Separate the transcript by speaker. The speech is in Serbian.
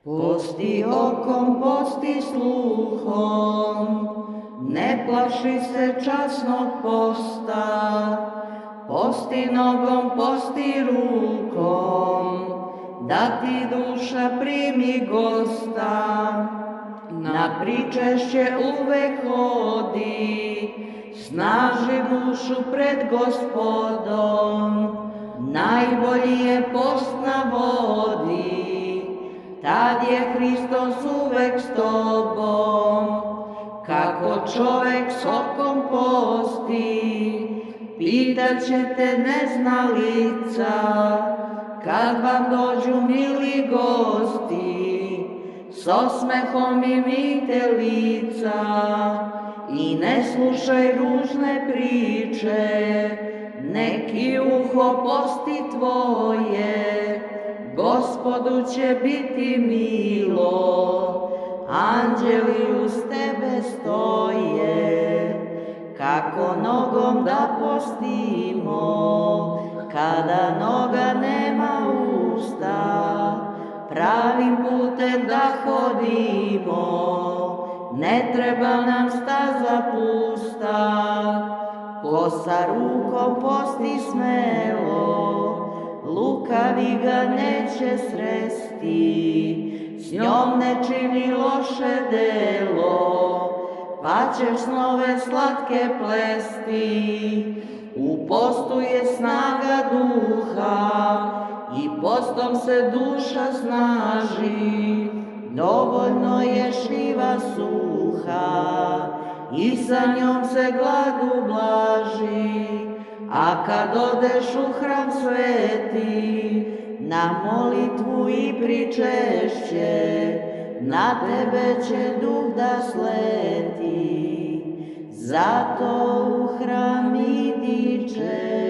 Speaker 1: Posti okom, posti sluhom, ne plaši se časnog posta. Posti nogom, posti rukom, da ti duša primi gosta. Na pričešće uvek hodi, snaži dušu pred Gospodom. Najbolji je post na vodi, tad je Hristos uvek s tobom. Kako čovek s okom posti, pitaće neznalica, kad vam dođu mili gosti, s osmehom imite lica. I ne slušaj ružne priče, neki uho posti tvoje, Gospodu će biti milo, anđeli uz tebe stoje. Kako nogom da postimo, kada noga nema usta, pravim putem da hodimo, ne treba nam staza pusta. Ko sa rukom posti smelo, lukavi ga neće sresti, s njom ne čini loše delo, pa ćeš snove slatke plesti. U postu je snaga duha i postom se duša snaži, dovoljno je šljiva suha i sa njom se glad ublaži. A kad odeš u hram sveti, na molitvu i pričešće, na tebe će duh da sleti, zato u hram idi češće.